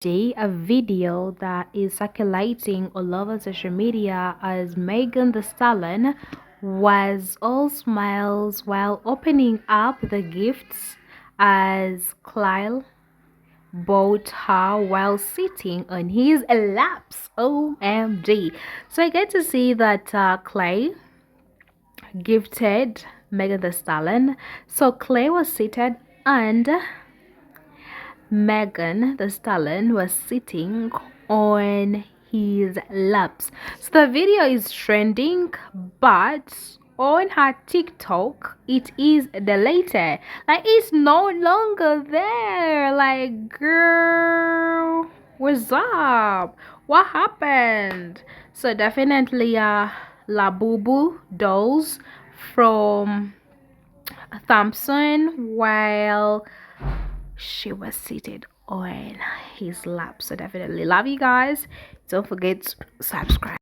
A video that is circulating all over social media as Megan the Stallion was all smiles while opening up the gifts as Klay bought her while sitting on his laps. OMG. So I get to see that Klay gifted Megan the Stallion. So Klay was seated and Megan the Stallion was sitting on his laps. So the video is trending, but on her TikTok, it is deleted. Like it's no longer there. Like, girl, what's up? What happened? So definitely, La Boo Boo dolls from Thompson while she was seated on his lap. So definitely love you guys. Don't forget to subscribe.